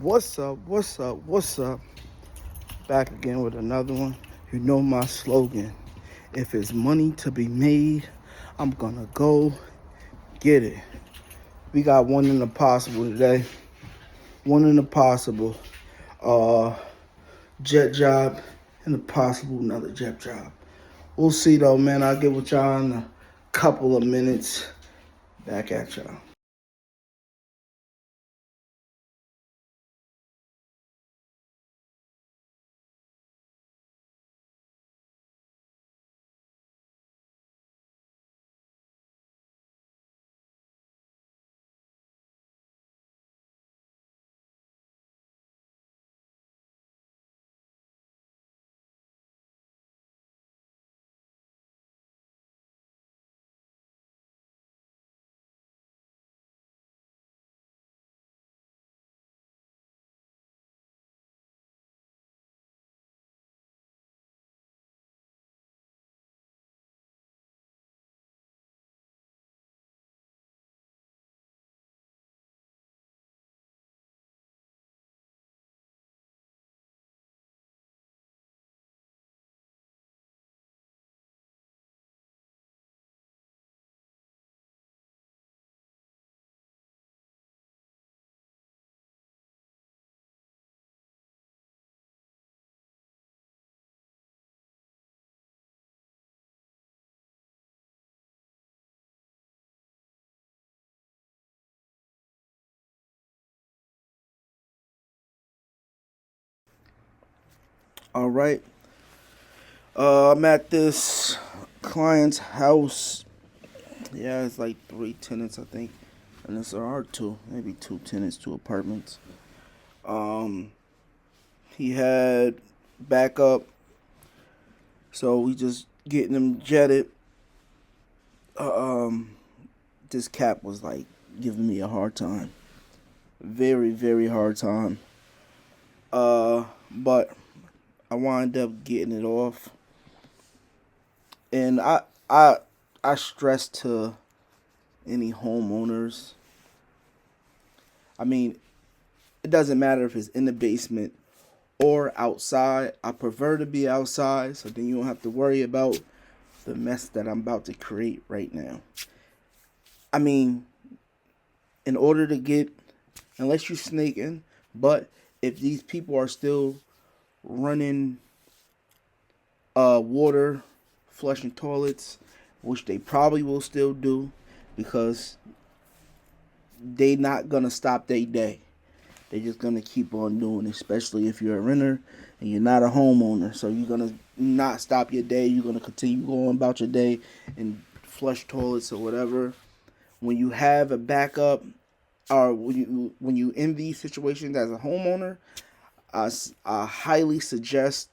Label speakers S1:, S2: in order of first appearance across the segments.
S1: What's up? What's up? What's up? Back again with another one. You know my slogan. If it's money to be made, I'm gonna go get it. We got one in the possible today. One in the possible. Uh jet job and a possible another jet job. We'll see though, man. I'll get with y'all in a couple of minutes. Back at y'all. All right. I'm at this client's house. Yeah, it's like 3 tenants, I think, and it's are two, maybe 2 tenants, 2 apartments. Um, he had backup, so we just getting him jetted. Uh, um, this cap was like giving me a hard time, very very hard time. But I wound up getting it off, and I I stress to any homeowners. I mean, it doesn't matter if it's in the basement or outside. I prefer to be outside so then you don't have to worry about the mess that I'm about to create right now. I mean, in order to get, unless you're snaking, but if these people are still running water, flushing toilets, which they probably will still do because they not gonna stop their day. They're just gonna keep on doing it, especially if you're a renter and you're not a homeowner. So you're gonna not stop your day. You're gonna continue going about your day and flush toilets or whatever. When you have a backup, or when you in these situations as a homeowner, I highly suggest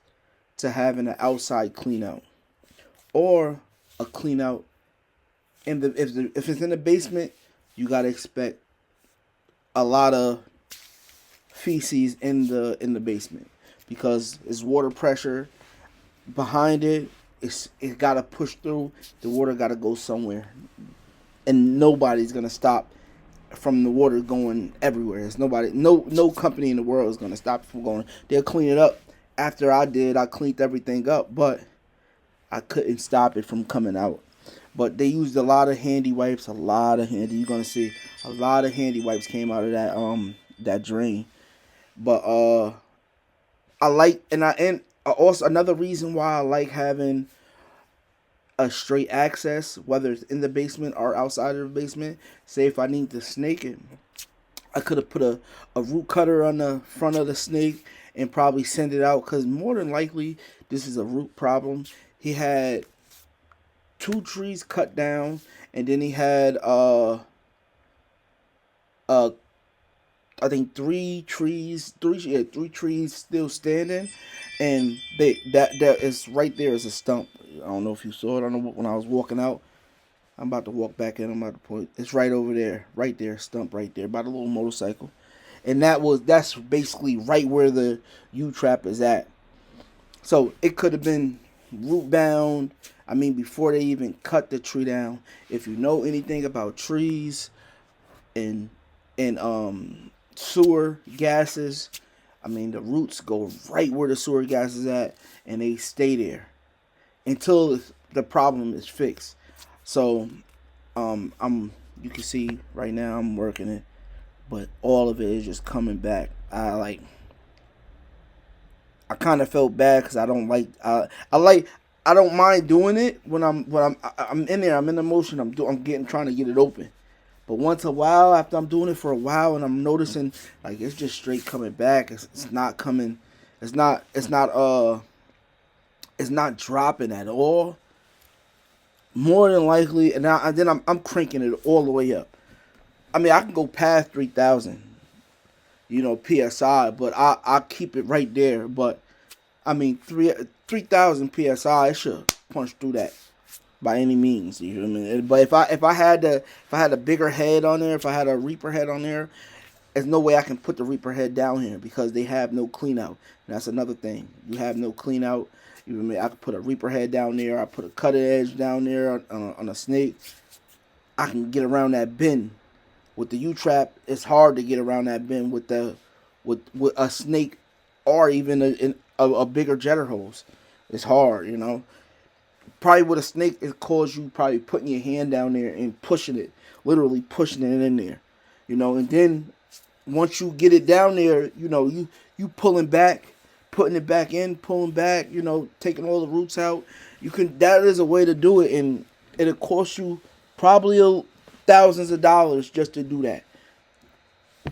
S1: to having an outside clean out or a clean out. In if it's in the basement, you gotta expect a lot of feces in the basement because it's water pressure behind it. It gotta push through. The water gotta go somewhere, and nobody's gonna stop from the water going everywhere. It's nobody, no company in the world is gonna stop it from going. They'll clean it up. After I did, I cleaned everything up, but I couldn't stop it from coming out. But they used a lot of handy wipes. A lot of handy. You're gonna see a lot of handy wipes came out of that drain. But I like and also another reason why I like having a straight access, whether it's in the basement or outside of the basement. Say if I need to snake it, I could have put a root cutter on the front of the snake and probably send it out because more than likely this is a root problem. He had 2 trees cut down, and then he had uh I think 3 trees, 3 trees still standing, and that is right there is a stump. I don't know if you saw it. I don't know when I was walking out. I'm about to walk back in. I'm about to point. It's right over there, right there, stump right there, by the little motorcycle, and that's basically right where the U trap is at. So it could have been root bound. I mean, before they even cut the tree down. If you know anything about trees and sewer gases. I mean, the roots go right where the sewer gas is at, and they stay there until the problem is fixed. So, I'm you can see right now I'm working it, but all of it is just coming back. I kind of felt bad because I don't like I don't mind doing it when I'm in there. I'm in the motion. I'm getting trying to get it open. But once a while, after I'm doing it for a while, and I'm noticing like it's just straight coming back. It's not coming. It's not. It's not. It's not dropping at all. More than likely, and then I'm cranking it all the way up. I mean, I can go past 3,000, psi, but I keep it right there. But I mean, 3,000 psi, it should punch through that by any means. You know what I mean? But if I had a bigger head on there, if I had a Reaper head on there, there's no way I can put the Reaper head down here because they have no clean out. And that's another thing. You have no clean out. You know what I mean? I could put a Reaper head down there. I put a cutting edge down there on a snake. I can get around that bend. With the U-trap, it's hard to get around that bend with a snake or even a bigger jetter hose. It's hard. Probably with a snake, it calls you probably putting your hand down there and pushing it, literally pushing it in there. And then once you get it down there, you pulling back, putting it back in, pulling back, taking all the roots out. That is a way to do it, and it'll cost you probably thousands of dollars just to do that.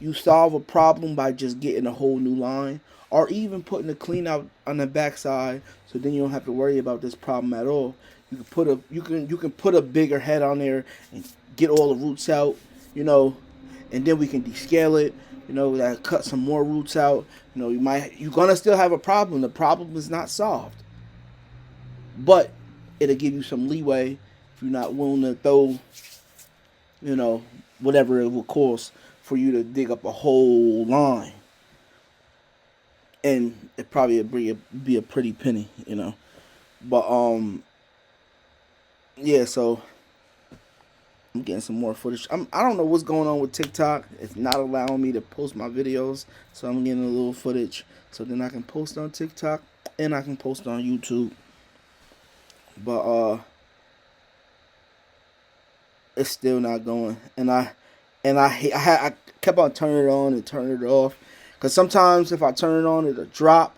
S1: You solve a problem by just getting a whole new line, or even putting a clean out on the backside, so then you don't have to worry about this problem at all. You can put a bigger head on there and get all the roots out, and then we can descale it. That cut some more roots out. You're gonna still have a problem. The problem is not solved, but it'll give you some leeway if you're not willing to throw, whatever it will cost for you to dig up a whole line. And it probably be a pretty penny. But yeah. So I'm getting some more footage. I don't know what's going on with TikTok. It's not allowing me to post my videos, so I'm getting a little footage so then I can post on TikTok and I can post on YouTube. But it's still not going, and I kept on turning it on and turning it off, because sometimes if I turn it on, it'll drop.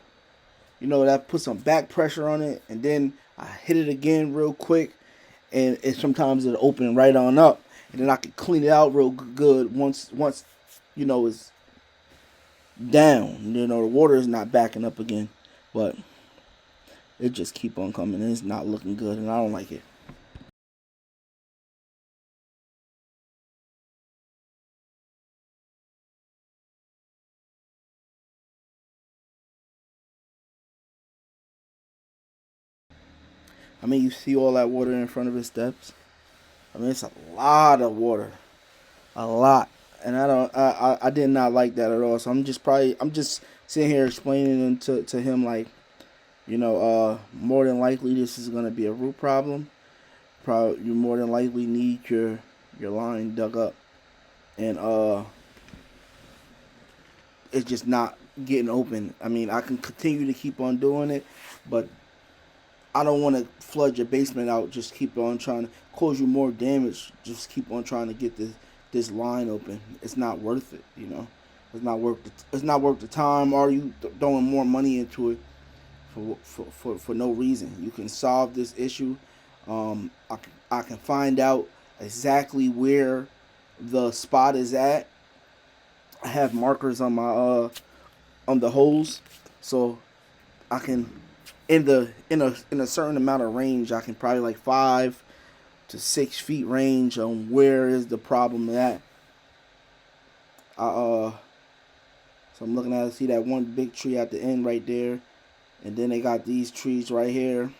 S1: That puts some back pressure on it, and then I hit it again real quick, and sometimes it'll open right on up, and then I can clean it out real good once it's down. The water is not backing up again, but it just keep on coming, and it's not looking good, and I don't like it. I mean, you see all that water in front of his steps. I mean, it's a lot of water, a lot, and I did not like that at all. So I'm just sitting here explaining to him like, more than likely this is gonna be a root problem. Probably you more than likely need your line dug up, and it's just not getting open. I mean, I can continue to keep on doing it, but I don't want to flood your basement out. Just keep on trying to cause you more damage. Just keep on trying to get this line open. It's not worth it. It's not worth it's not worth the time. Or you throwing more money into it for no reason. You can solve this issue. I can find out exactly where the spot is at. I have markers on my on the holes, so I can in a certain amount of range. I can probably like 5 to 6 feet range on where is the problem at. So I'm looking at it, see that one big tree at the end right there, and then they got these trees right here,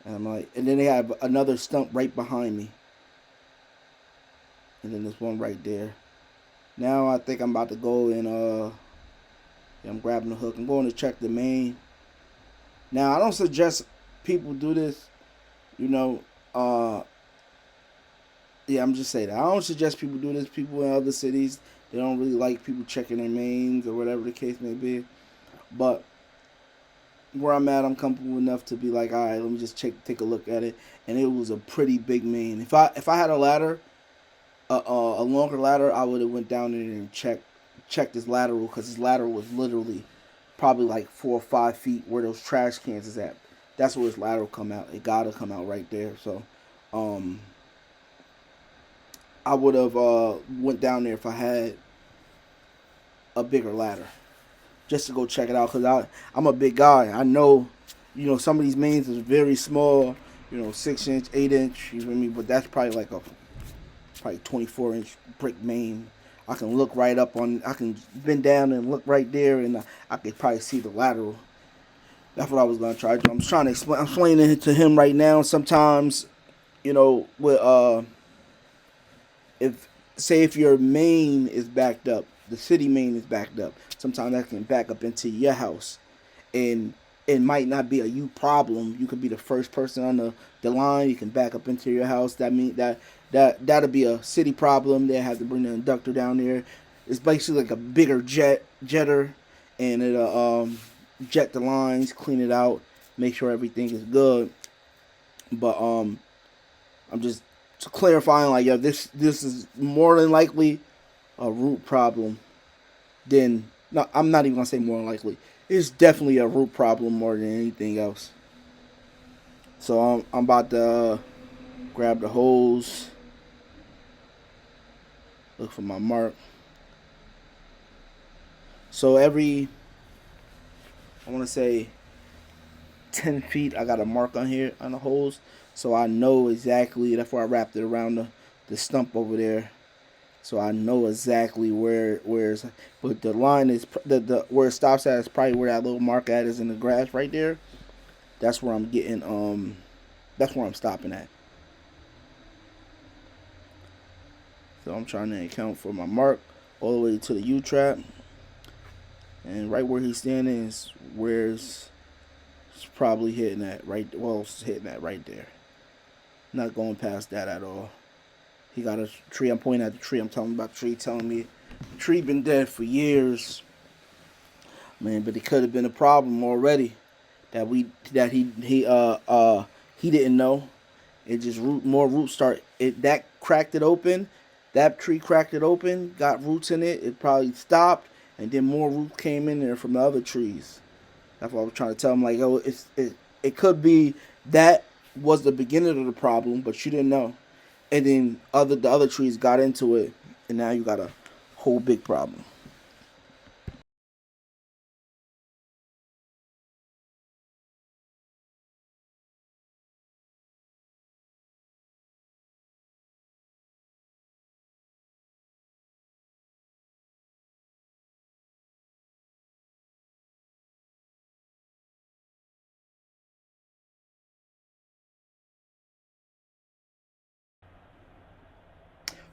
S1: and and then they have another stump right behind me, and then there's one right there. Now I think I'm about to go and I'm grabbing the hook. I'm going to check the main. Now I don't suggest people do this, yeah, I'm just saying that. I don't suggest people do this. People in other cities, They don't really like people checking their mains or whatever the case may be. But where I'm at, I'm comfortable enough to be like, all right, let me just take a look at it. And it was a pretty big main. If I had a ladder, a longer ladder, I would have went down there and checked his lateral, because his lateral was literally probably like 4 or 5 feet where those trash cans is at. That's where his lateral come out. It gotta come out right there. So, I would have went down there if I had a bigger ladder, just to go check it out, because I'm a big guy. I know, some of these mains is very small, 6 inch, 8 inch, you feel me? But that's probably like a probably 24-inch brick main. I can look right up on. I can bend down and look right there, and I could probably see the lateral. That's what I was gonna try to do. I'm trying to explain. I'm explaining it to him right now. Sometimes, with if your main is backed up, the city main is backed up. Sometimes that can back up into your house, and it might not be a you problem. You could be the first person on the line. You can back up into your house. That mean that'll be a city problem. They have to bring the inductor down there. It's basically like a bigger jetter, and it'll jet the lines, clean it out, make sure everything is good. But I'm just clarifying, like, yeah, this is more than likely a root problem. Then no, I'm not even gonna say more than likely. It's definitely a root problem more than anything else. So I'm about to grab the hose, look for my mark. So every, I want to say 10 feet, I got a mark on here on the hose, so I know exactly. That's why I wrapped it around the stump over there, so I know exactly where's. But the line is the where it stops at is probably where that little mark at is in the grass right there. That's where I'm getting That's where I'm stopping at. So I'm trying to account for my mark all the way to the U trap, and right where he's standing is where it's probably hitting at right. Well, it's hitting at right there. Not going past that at all. He got a tree. I'm pointing at the tree. I'm telling about the tree. Telling me the tree been dead for years, man. But it could have been a problem already that he didn't know. It just more roots start. That cracked it open. That tree cracked it open. Got roots in it. It probably stopped, and then more roots came in there from the other trees. That's what I was trying to tell him. Like, oh, it could be that was the beginning of the problem, but you didn't know, and then the other trees got into it, and now you got a whole big problem.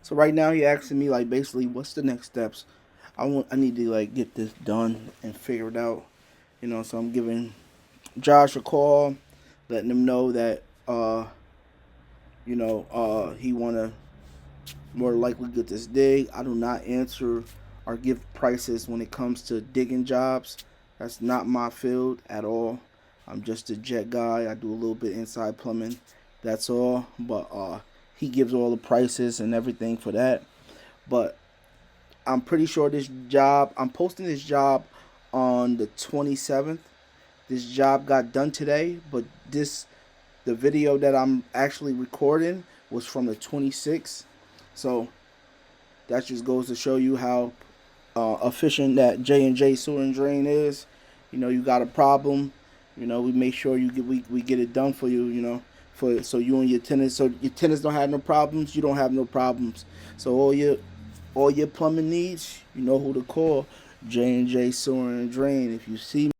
S1: So right now he asking me, like, basically what's the next steps. I need to, like, get this done and figure it out. So I'm giving Josh a call, letting him know that he wanna more likely get this dig. I do not answer or give prices when it comes to digging jobs. That's not my field at all. I'm just a jet guy. I do a little bit inside plumbing. That's all. But he gives all the prices and everything for that. But I'm pretty sure this job, I'm posting this job on the 27th. This job got done today, but the video that I'm actually recording was from the 26th. So that just goes to show you how efficient that J&J Sewer and Drain is. You got a problem, we make sure we get it done for you. So you and your tenants, so your tenants don't have no problems, you don't have no problems. So all your plumbing needs, you know who to call. J&J Sewer and Drain. If you see